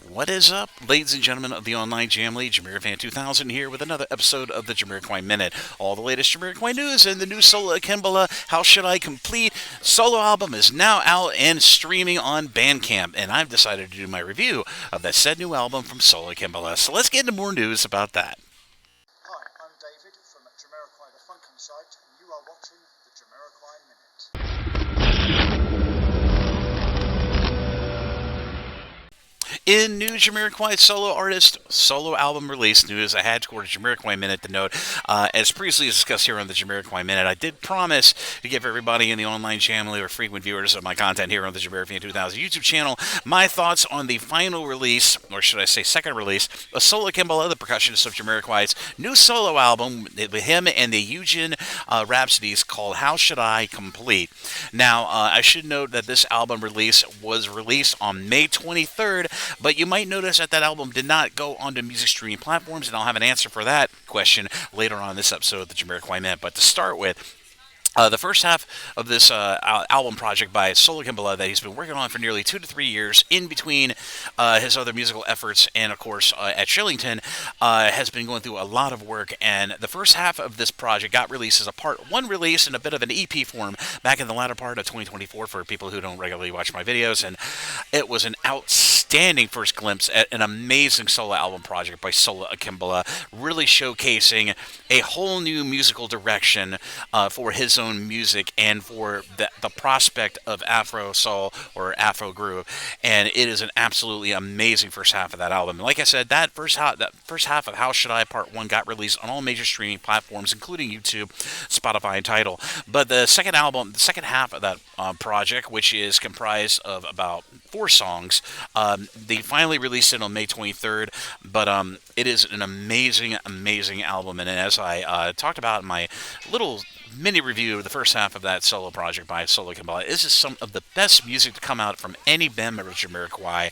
What is up, ladies and gentlemen of the online Jamily? JamiroFan2000 here with another episode of the Jamiroquai Minute. All the latest Jamiroquai news and the new Sola Akingbola, How Should I Complete? Solo album is now out and streaming on Bandcamp, and I've decided to do my review of that said new album from Sola Akingbola. So let's get into more news about that. Hi, I'm David from Jamiroquai, the Funkin site, and you are watching the Jamiroquai Minute. In new Jamiroquai solo artist solo album release news, I had to go to Jamiroquai Minute to note, as previously discussed here on the Jamiroquai Minute, I did promise to give everybody in the online channel or frequent viewers of my content here on the JamiroFan2000 YouTube channel my thoughts on the final release, or should I say second release, of Sola Akingbola, the percussionist of Jamiroquai's new solo album with him and the Eugen Rhapsodies called How Should I Complete. Now, I should note that this album release was released on May 23rd, but you might notice that that album did not go onto music streaming platforms, and I'll have an answer for that question later on in this episode of the Jamiroquai Minute. But to start with, the first half of this album project by Sola Akingbola that he's been working on for nearly 2 to 3 years in between his other musical efforts and, of course, at Shillington, has been going through a lot of work. And the first half of this project got released as a part 1 release in a bit of an EP form back in the latter part of 2024 for people who don't regularly watch my videos. And it was an outstanding first glimpse at an amazing solo album project by Sola Akingbola, really showcasing a whole new musical direction for his own music and for the prospect of Afro Soul or Afro Groove, and it is an absolutely amazing first half of that album. And like I said, that first half of How Should I Part 1 got released on all major streaming platforms, including YouTube, Spotify, and Tidal. But the second half of that project, which is comprised of about 4 songs, they finally released it on May 23rd, but it is an amazing album. And as I talked about in my little mini review of the first half of that solo project by Sola Akingbola, this is some of the best music to come out from any band member of Jamiroquai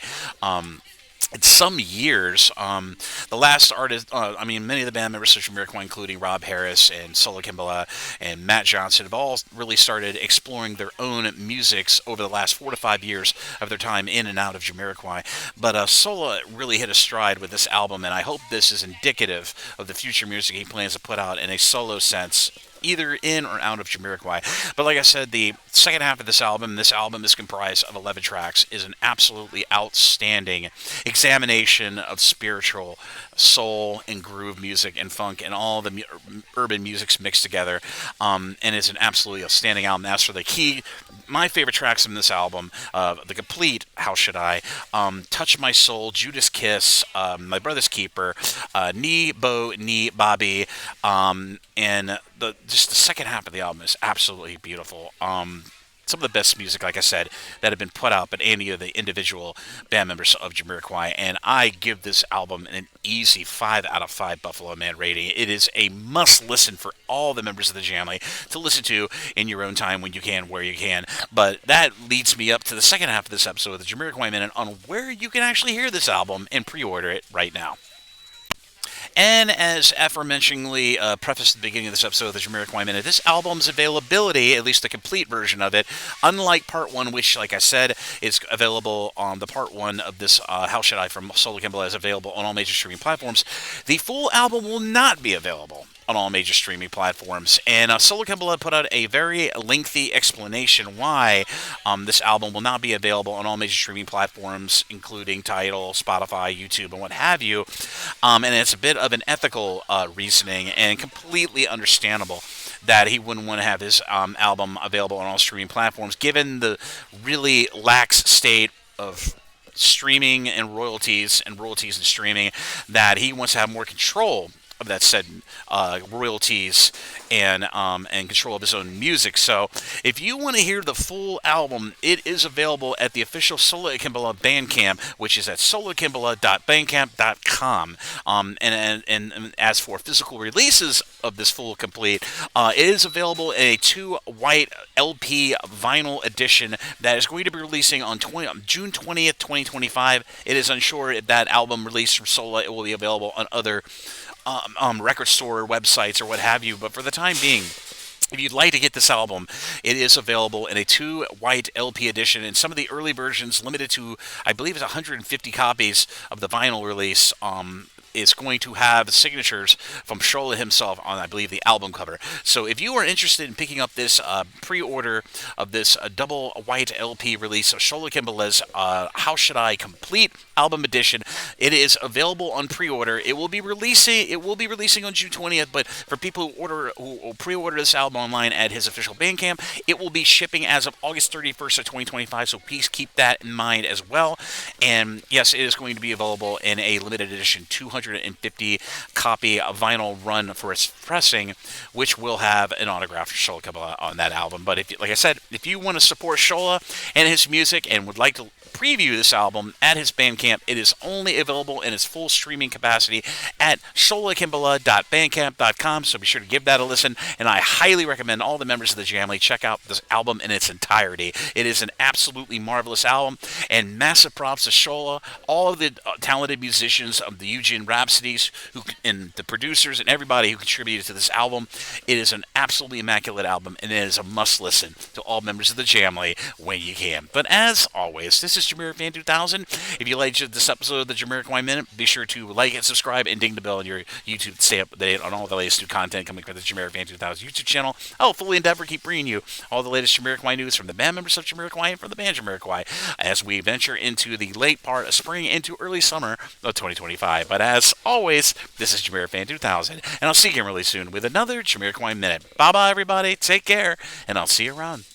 in some years. The last artist, many of the band members of Jamiroquai, including Rob Harris and Sola Akingbola and Matt Johnson, have all really started exploring their own musics over the last 4 to 5 years of their time in and out of Jamiroquai. But Sola really hit a stride with this album, and I hope this is indicative of the future music he plans to put out in a solo sense, either in or out of Jamiroquai. But like I said, the second half of this album is comprised of 11 tracks, is an absolutely outstanding examination of spiritual soul and groove music and funk and all the urban musics mixed together, and it's an absolutely outstanding album. As for my favorite tracks in this album, the complete How Should I, Touch My Soul, Judas Kiss, My Brother's Keeper, Ni Bo Ni Bobby, and just the second half of the album is absolutely beautiful. Some of the best music, like I said, that have been put out by any of the individual band members of Jamiroquai, and I give this album an easy 5 out of 5 Buffalo Man rating. It is a must-listen for all the members of the Jamily to listen to in your own time, when you can, where you can. But that leads me up to the second half of this episode of the Jamiroquai Minute on where you can actually hear this album and pre-order it right now. And as aforementionedly prefaced at the beginning of this episode of the Jamiroquai Minute, this album's availability, at least the complete version of it, unlike Part 1, which, like I said, is available on the Part 1 of this How Should I from Sola Akingbola, is available on all major streaming platforms. The full album will not be available on all major streaming platforms. And Sola Akingbola put out a very lengthy explanation why this album will not be available on all major streaming platforms, including Tidal, Spotify, YouTube, and what have you. And it's a bit of an ethical reasoning, and completely understandable that he wouldn't want to have his album available on all streaming platforms, given the really lax state of streaming and royalties and streaming, that he wants to have more control of that said royalties and control of his own music. So if you want to hear the full album, it is available at the official Sola Akingbola Bandcamp, which is at solaakingbola.bandcamp.com. And as for physical releases of this full complete, it is available in a 2 white LP vinyl edition that is going to be releasing on June 20th, 2025. It is unsure if that album release from Sola, it will be available on other record store websites or what have you, but for the time being, if you'd like to get this album, it is available in a 2 white LP edition, and some of the early versions, limited to, I believe it's 150 copies of the vinyl release, is going to have signatures from Sola himself on, I believe, the album cover. So if you are interested in picking up this pre-order of this double white LP release of Sola Kimbola's How Should I Complete album edition, it is available on pre-order. It will be releasing on June 20th, but for people who pre-order this album online at his official Bandcamp, it will be shipping as of August 31st of 2025, so please keep that in mind as well. And yes, it is going to be available in a limited edition 250 copy vinyl run for its pressing, which will have an autograph for Sola Kimbola on that album. But if, like I said, if you want to support Sola and his music and would like to preview this album at his Bandcamp, it is only available in its full streaming capacity at solakimbola.bandcamp.com, so be sure to give that a listen, and I highly recommend all the members of the Jamily check out this album in its entirety. It is an absolutely marvelous album, and massive props to Sola, all of the talented musicians of the Eugene Rhapsodies, and the producers and everybody who contributed to this album. It is an absolutely immaculate album, and it is a must listen to all members of the Jamily when you can. But as always, this is JamiroFan2000. If you liked this episode of the Jamiroquai Minute, be sure to like and subscribe and ding the bell on your YouTube to stay up to date on all the latest new content coming from the JamiroFan2000 YouTube channel. I'll fully endeavor to keep bringing you all the latest Jamiroquai news from the band members of Jamiroquai and from the band Jamiroquai as we venture into the late part of spring into early summer of 2025. But as always, this is JamiroFan2000, and I'll see you again really soon with another Jamiroquai Minute. Bye-bye, everybody. Take care, and I'll see you around.